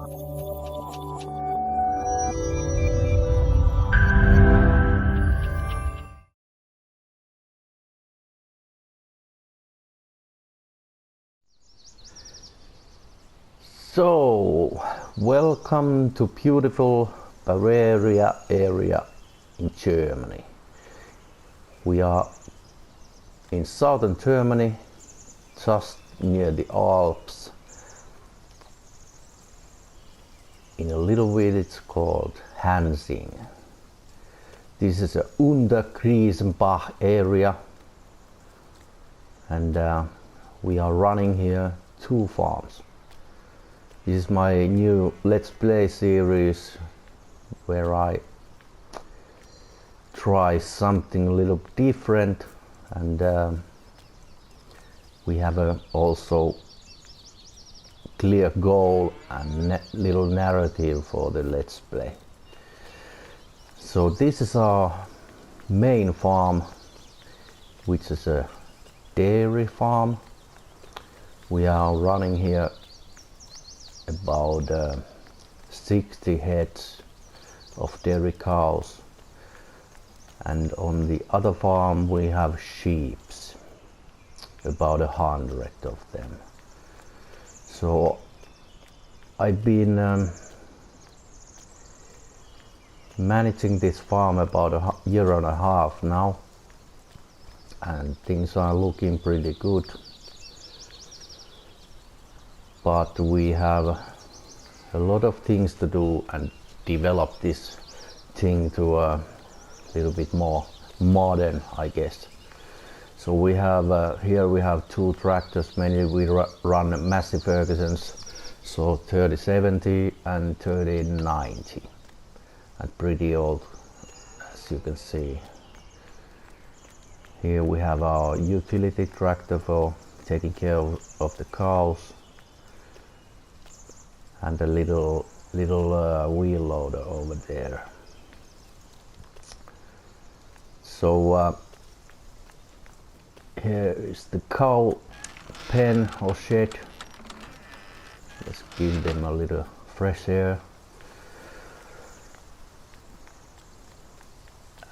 So, welcome to beautiful Bavaria area in Germany. We are in southern Germany, just near the Alps, in a little village called Hansing. This is a Untergriesbach area, and we are running here 2 farms. This is my new Let's Play series where I try something a little different, and we have a also clear goal and little narrative for the Let's Play. So this is our main farm, which is a dairy farm. We are running here about 60 heads of dairy cows, and on the other farm we have sheep, about 100 of them. So I've been managing this farm about a year and a half now, and things are looking pretty good. But we have a lot of things to do and develop this thing to a little bit more modern, I guess. So we have here we have 2 tractors. Mainly we run Massey Fergusons, so 3070 and 3090, and pretty old, as you can see. Here we have our utility tractor for taking care of the cows, and a little wheel loader over there. So here is the cow pen or shed. Let's give them a little fresh air.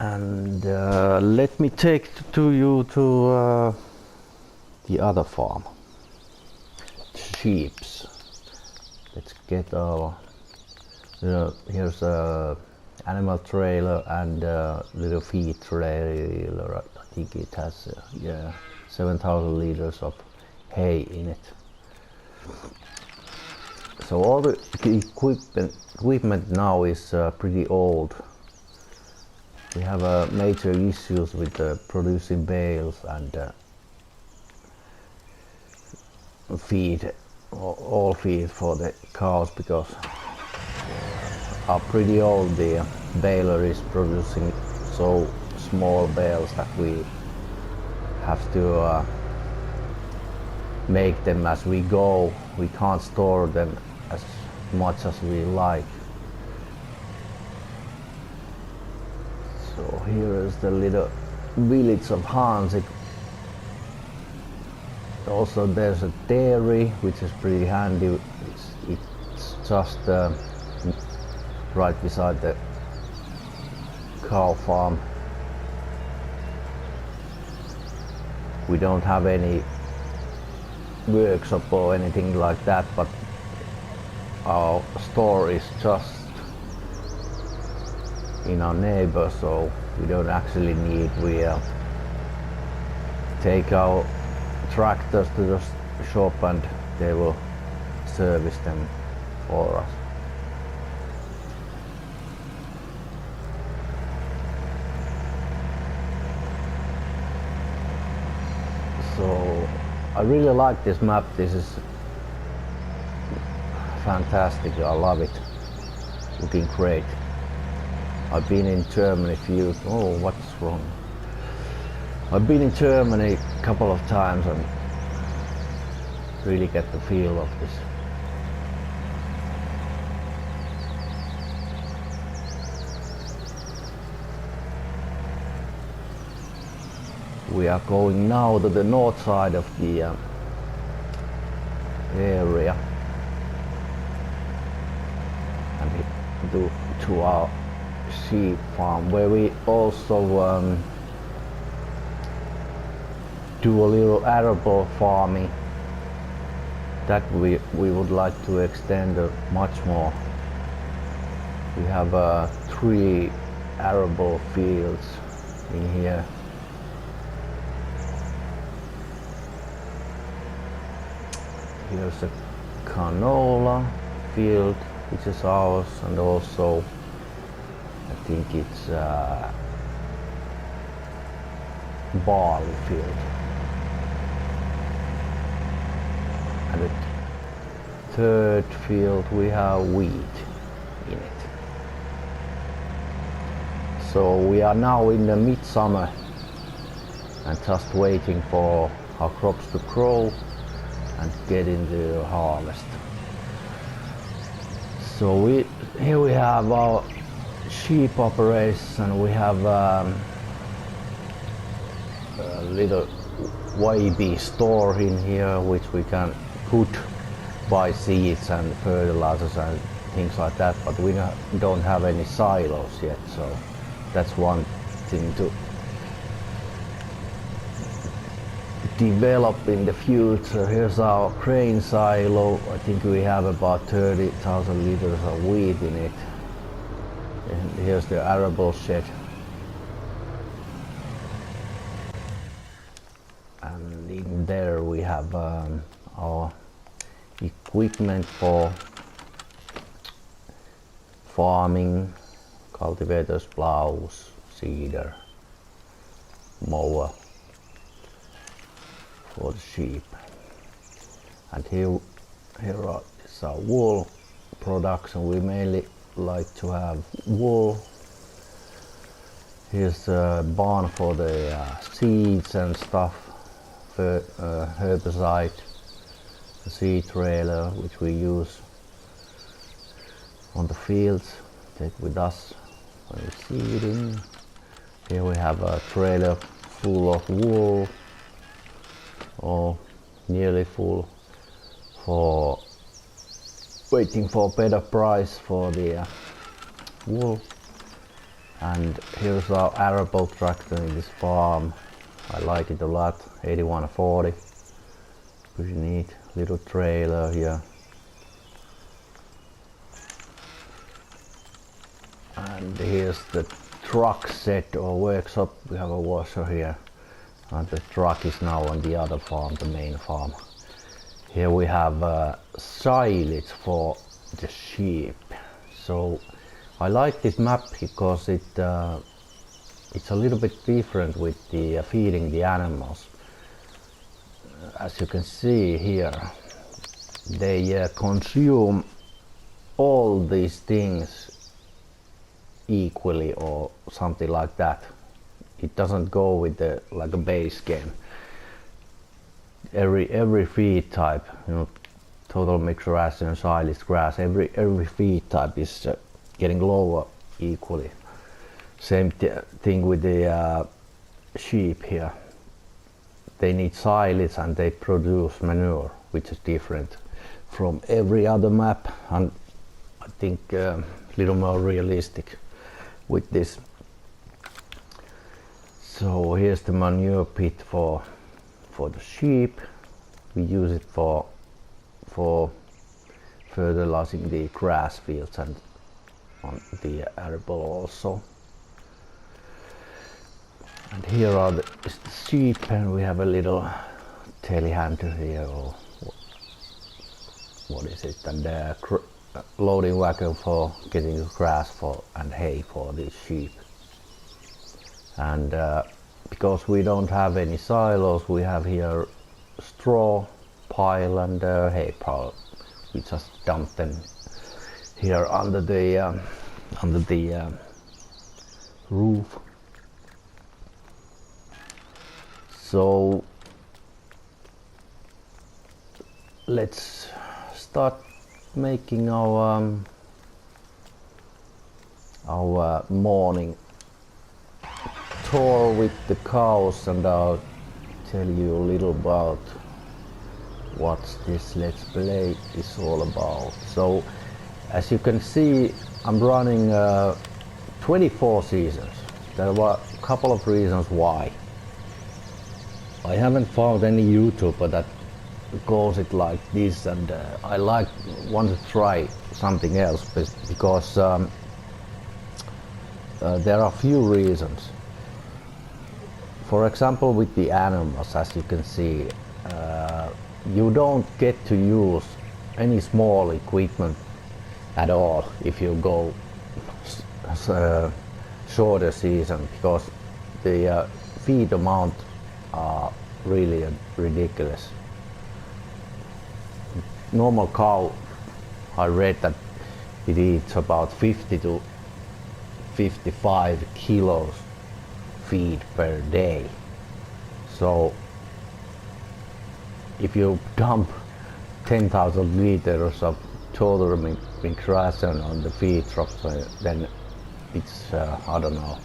And let me take you to the other farm, sheep's. Let's get our, here's a animal trailer and a little feed trailer. I think it has 7,000 liters of hay in it. So all the equipment now is pretty old. We have major issues with producing bales and feed. All feed for the cows, because are pretty old. The baler is producing so small bales that we have to make them as we go. We can't store them as much as we like. So here is the little village of Hansing. Also there's a dairy, which is pretty handy. It's just right beside the cow farm. We don't have any workshop or anything like that, but our store is just in our neighbor, so we don't actually need. We take our tractors to the shop and they will service them for us. So I really like this map. This is fantastic. I love it. Looking great. I've been in Germany what's wrong? I've been in Germany a couple of times and really get the feel of this. We are going now to the north side of the area. to our sheep farm, where we also do a little arable farming that we would like to extend much more. We have 3 arable fields in here. Here's a canola field, which is ours, and also I think it's barley field. And the 3rd field we have wheat in it. So we are now in the midsummer and just waiting for our crops to grow and get into harvest. So here we have our sheep operation. We have a little YB store in here, which we can buy seeds and fertilizers and things like that, but we don't have any silos yet, so that's one thing to develop in the future. Here's our grain silo. I think we have about 30,000 liters of wheat in it. And here's the arable shed. And in there we have our equipment for farming, cultivators, plows, seeder, mower for the sheep. And here is our wool production. We mainly like to have wool. Here's a barn for the seeds and stuff, herbicide, the seed trailer which we use on the fields, take with us when we're seeding. Here we have a trailer full of wool, or nearly full, for waiting for a better price for the wool. And here's our arable tractor in this farm. I like it a lot, 8140, pretty neat little trailer here. And here's the truck set or workshop. We have a washer here, and the truck is now on the other farm, the main farm. Here we have silage for the sheep. So I like this map because it's a little bit different with the feeding the animals. As you can see here, they consume all these things equally or something like that. It doesn't go with the like a base game. Every feed type, total mixed ration, silage, grass, every feed type is getting lower equally. Same thing with the sheep here. They need silage and they produce manure, which is different from every other map, and I think a little more realistic with this. So here's the manure pit for the sheep. We use it for fertilizing the grass fields and on the arable also. And here is the sheep, and we have a little telehandler here, or what is it, and loading wagon for getting grass and hay for the sheep. And because we don't have any silos, we have here straw pile and hay pile. We just dump them here under the roof. So let's start making our morning tour with the cows, and I'll tell you a little about what this Let's Play is all about. So As you can see, I'm running 24 seasons. There were a couple of reasons why. I haven't found any YouTuber that goes it like this, and I want to try something else because there are a few reasons. For example, with the animals, as you can see, you don't get to use any small equipment at all if you go shorter season, because the feed amount are really ridiculous. Normal cow, I read that it eats about 50 to 55 kilos feed per day. So if you dump 10,000 liters of total ration on the feed truck, then it's I don't know,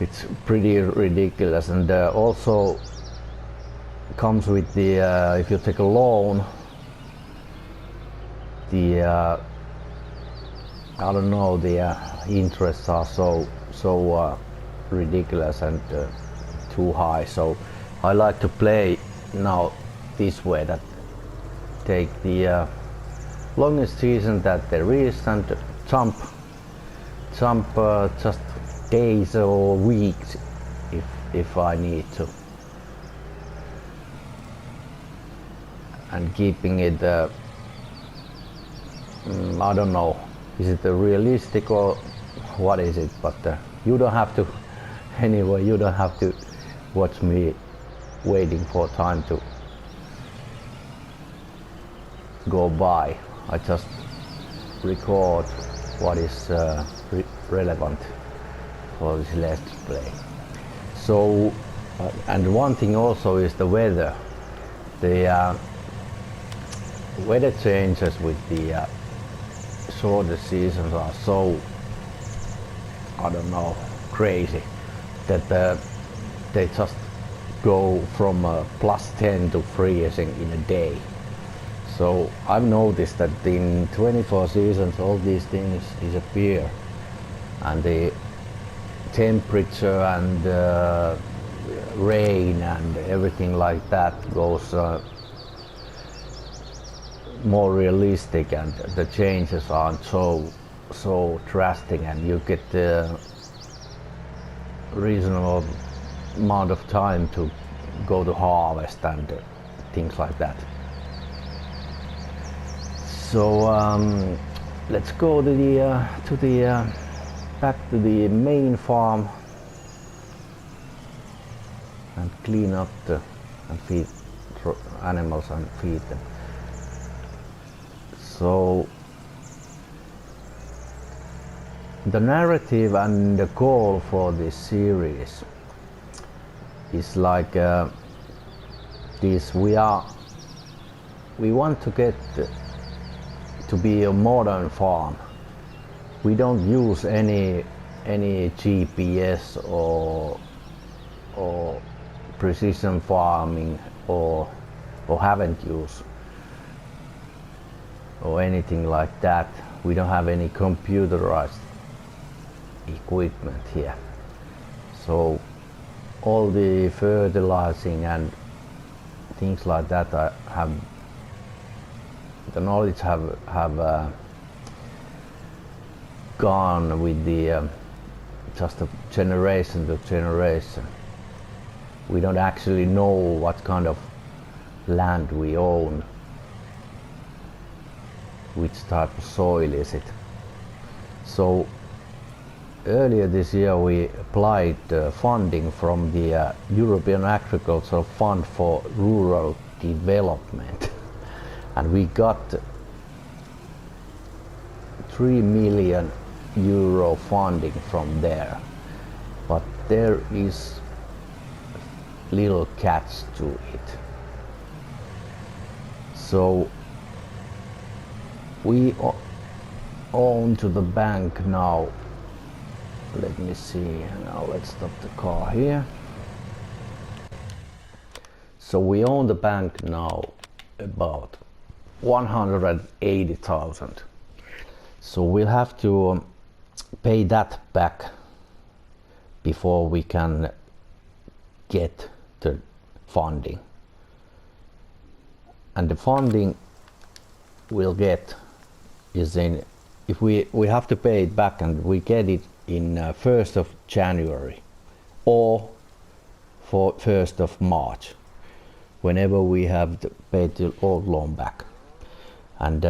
it's pretty ridiculous. And also comes with the if you take a loan, the I don't know, the interests are so ridiculous and too high. So I like to play now this way, that take the longest season that there is and jump just days or weeks if I need to, and keeping it I don't know, is it realistic or what is it, but you don't have to anyway, you don't have to watch me waiting for time to go by. I just record what is relevant for this let's play. So and one thing also is the weather. The weather changes with the shorter seasons are so, I don't know, crazy that they just go from +10 to freezing in a day. So I've noticed that in 24 seasons all these things disappear, and the temperature and rain and everything like that goes more realistic, and the changes aren't so drastic, and you get the reasonable amount of time to go to harvest and things like that. So let's go to the back to the main farm and clean up and feed animals and feed them. So the narrative and the goal for this series is like this: we want to get to be a modern farm. We don't use any GPS or precision farming or haven't used or anything like that. We don't have any computerized equipment here. So all the fertilizing and things like that, I have the knowledge have gone with the just a generation to generation. We don't actually know what kind of land we own, which type of soil is it. So earlier this year we applied funding from the European Agricultural Fund for Rural Development, and we got 3 million euro funding from there. But there is little catch to it. So we own to the bank now. Let me see, now let's stop the car here. So we own the bank now about 180,000 So we'll have to pay that back before we can get the funding. And the funding we'll get is in, if we have to pay it back, and we get it in 1st of January or for 1st of March, whenever we have paid the old loan back. And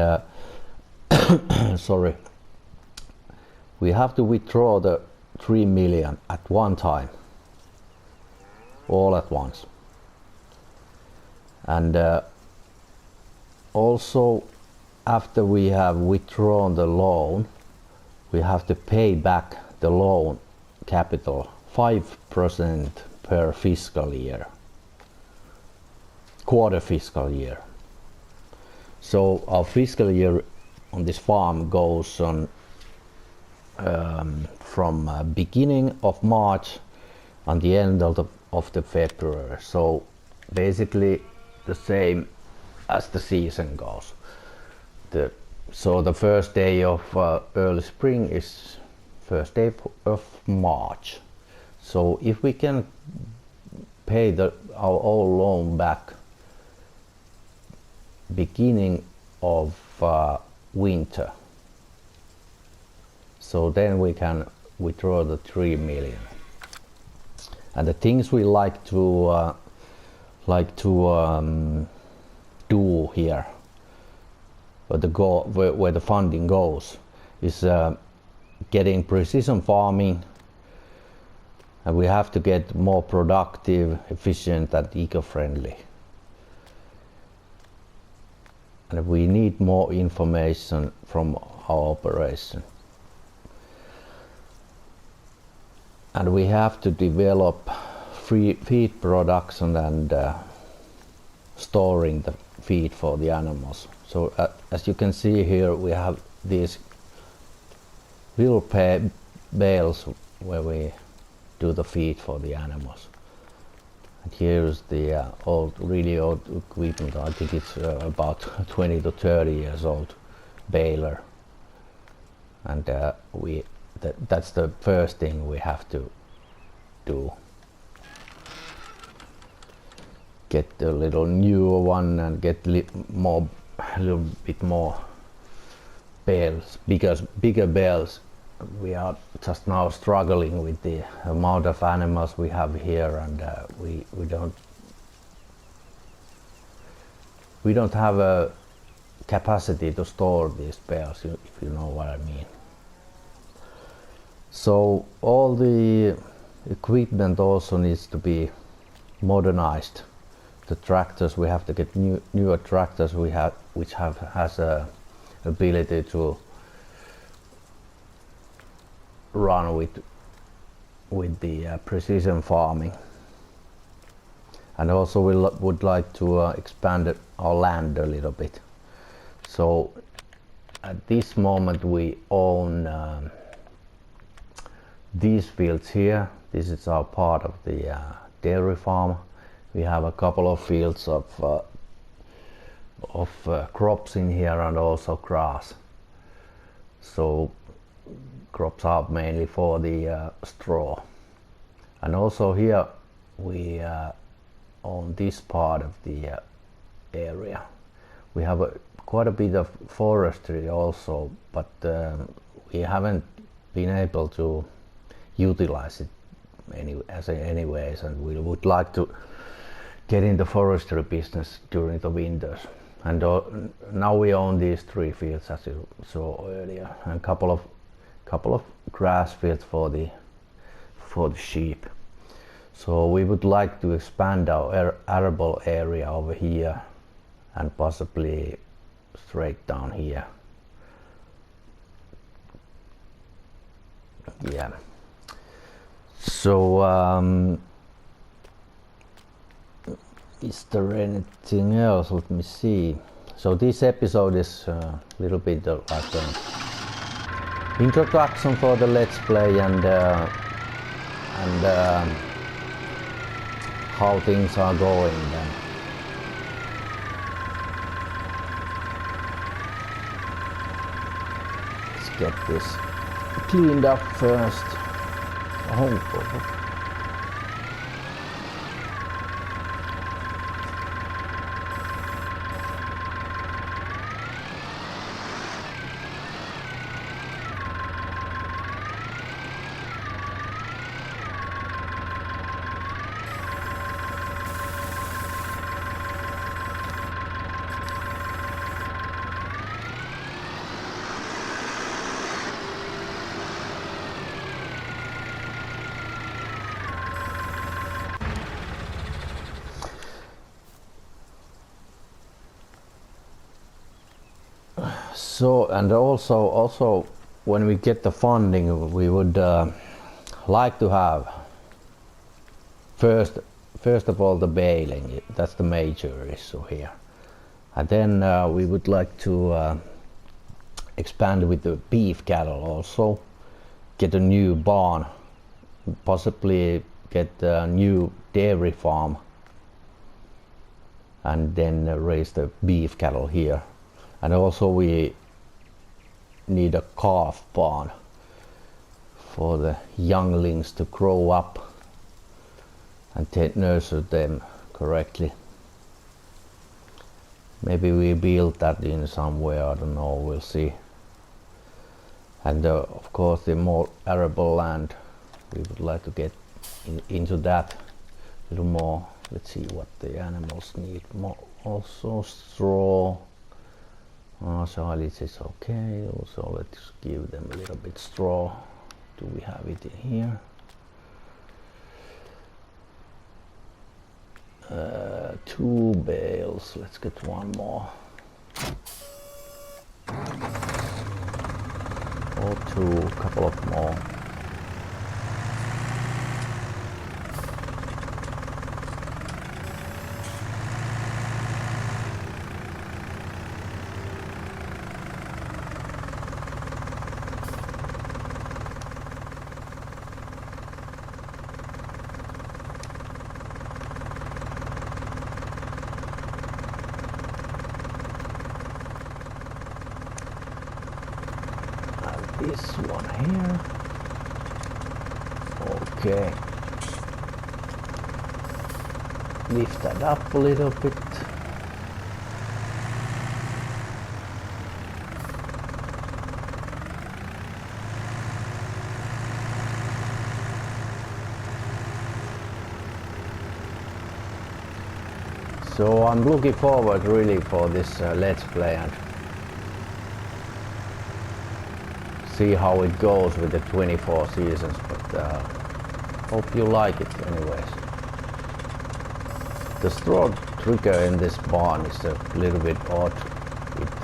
sorry, we have to withdraw the 3 million at one time, all at once. And also, after we have withdrawn the loan, we have to pay back the loan capital 5% per fiscal year, quarter fiscal year. So our fiscal year on this farm goes on from beginning of March and the end of the February. So basically the same as the season goes. So the first day of early spring is first day of March. So if we can pay our old loan back beginning of winter, so then we can withdraw the 3 million. And the things we like to do here, where the funding goes, is getting precision farming, and we have to get more productive, efficient and eco-friendly. And we need more information from our operation. And we have to develop free feed production and storing the feed for the animals. So as you can see here, we have these little bales where we do the feed for the animals. And here's the really old equipment. I think it's about 20 to 30 years old baler. And that's the first thing we have to do. Get a little newer one and get a little bit more bales, bigger bales. We are just now struggling with the amount of animals we have here, and we don't have a capacity to store these bales, if you know what I mean. So all the equipment also needs to be modernized. The tractors, we have to get newer tractors which has a ability to run with the precision farming. And also we would like to expand our land a little bit. So at this moment we own these fields here. This is our part of the dairy farm. We have a couple of fields of crops in here and also grass. So crops are mainly for the straw. And also here we own this part of the area. We have quite a bit of forestry also, but we haven't been able to utilize it anyways, and we would like to get in the forestry business during the winters. And now we own these 3 fields, as you saw earlier, and a couple of grass fields for the sheep. So we would like to expand our arable area over here and possibly straight down here. Yeah. So is there anything else? Let me see. So this episode is a little bit like an introduction for the Let's Play and how things are going then. It's get this cleaned up first. Oh. So, and also when we get the funding, we would like to have first of all the baling. That's the major issue here, and then we would like to expand with the beef cattle also, get a new barn, possibly get a new dairy farm, and then raise the beef cattle here. And also we need a calf barn for the younglings to grow up and nurture them correctly. Maybe we build that in somewhere, I don't know, we'll see. And of course the more arable land, we would like to get into that a little more. Let's see what the animals need. More, also straw. Silage is okay, also let's give them a little bit straw. Do we have it in here? 2 bales, let's get one more. Or 2, a couple of more. This one here. Okay. Lift that up a little bit. So I'm looking forward really for this Let's Play and see how it goes with the 24 seasons, but hope you like it anyways. The straw trigger in this barn is a little bit odd. It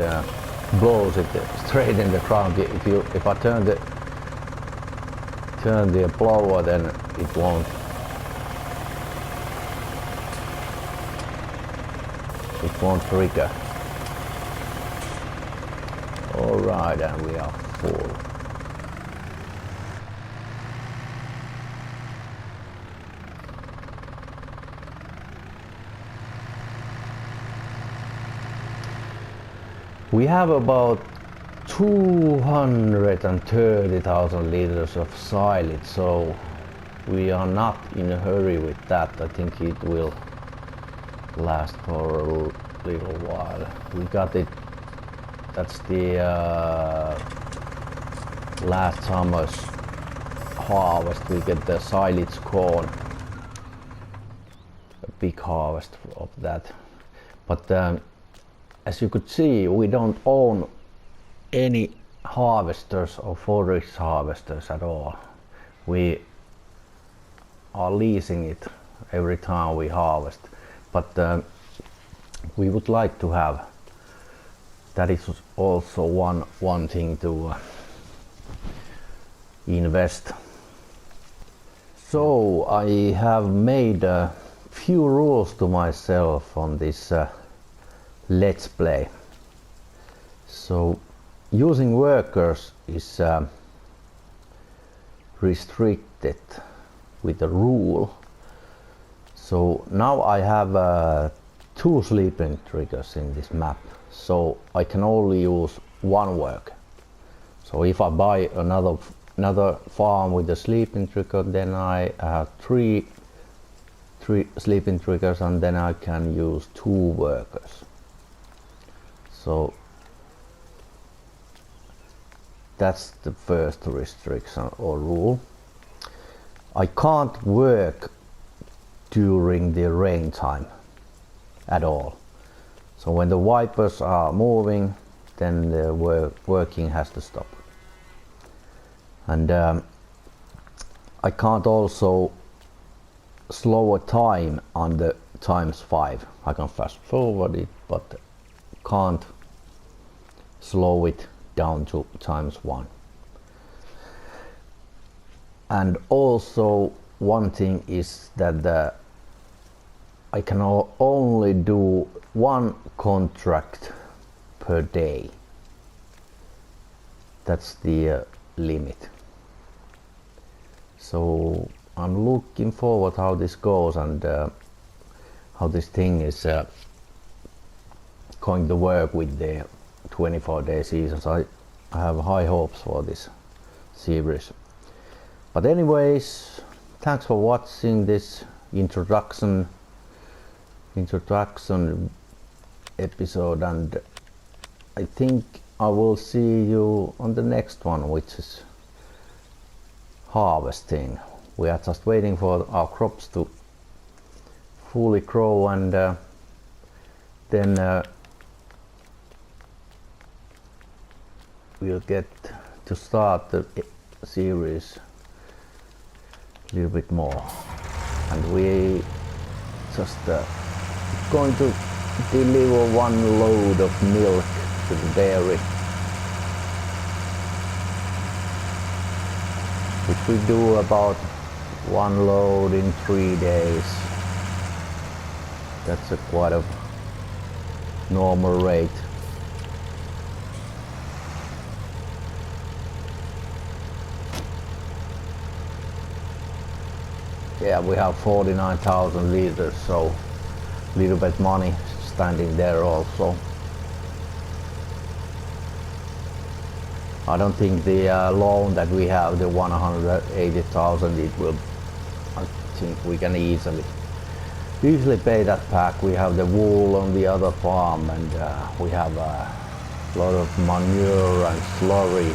blows it straight in the ground. If I turn the blower, then it won't trigger. Alright, and we are full. We have about 230,000 liters of silage, so we are not in a hurry with that. I think it will last for a little while. We got it. That's the last summer's harvest. We get the silage corn, a big harvest of that. But as you could see, we don't own any harvesters or forage harvesters at all. We are leasing it every time we harvest. But we would like to have. That is also one thing to invest. So I have made a few rules to myself on this Let's Play. So using workers is restricted with a rule. So now I have 2 sleeping triggers in this map, so I can only use 1 worker. So if I buy another farm with a sleeping trigger, then I have three sleeping triggers, and then I can use 2 workers. So that's the first restriction or rule. I can't work during the rain time at all. So when the wipers are moving, then the working has to stop. And I can't also slow a time on the ×5. I can fast forward it, but can't slow it down to ×1. And also one thing is that I can only do 1 contract per day. That's the limit. So I'm looking forward how this goes and how this thing is going to work with the 24-day seasons. I have high hopes for this series. But anyways, thanks for watching this introduction episode, and I think I will see you on the next one, which is harvesting. We are just waiting for our crops to fully grow, and then we'll get to start the series a little bit more. And we just going to deliver 1 load of milk to the dairy, which we do about 1 load in 3 days. That's a quite a normal rate. Yeah, we have 49,000 liters, so little bit money standing there also. I don't think the loan that we have, the 180,000, it will, I think we can easily pay that back. We have the wool on the other farm, and we have a lot of manure and slurry.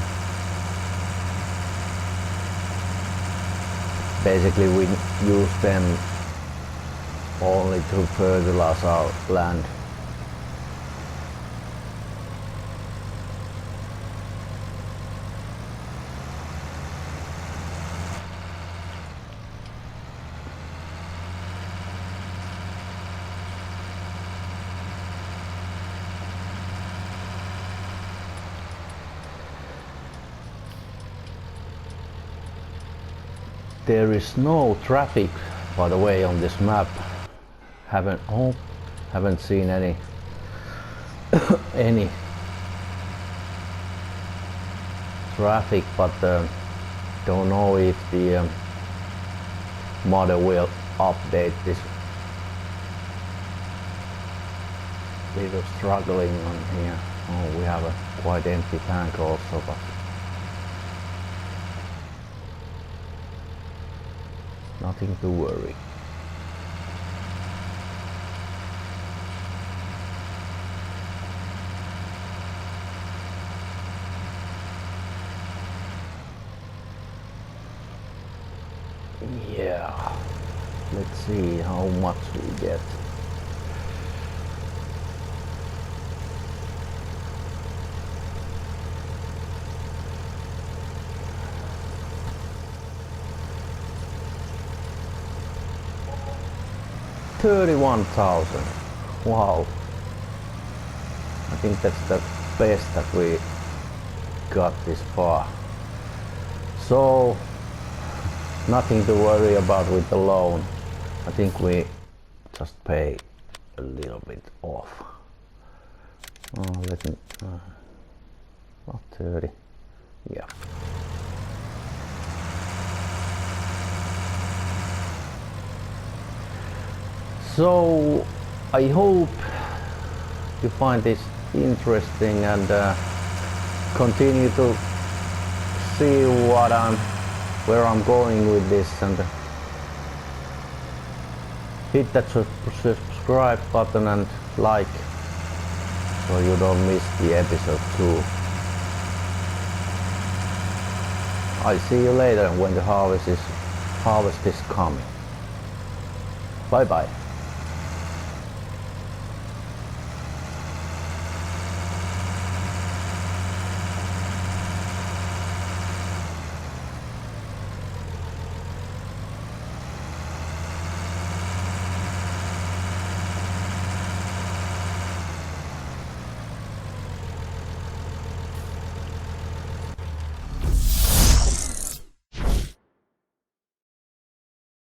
Basically we use them only to fertilize our land. There is no traffic, by the way, on this map. Haven't seen any any traffic, but don't know if the model will update this. Little struggling on here. Oh, we have a quite empty tank also, but nothing to worry. Yeah, let's see how much we get. $31,000. Wow. I think that's the best that we got this far. So nothing to worry about with the loan. I think we just pay a little bit off. Oh, let me not 30. Yeah. So I hope you find this interesting and continue to see where I'm going with this, and hit that subscribe button and like so you don't miss the episode 2. I'll see you later when the harvest is coming. Bye bye.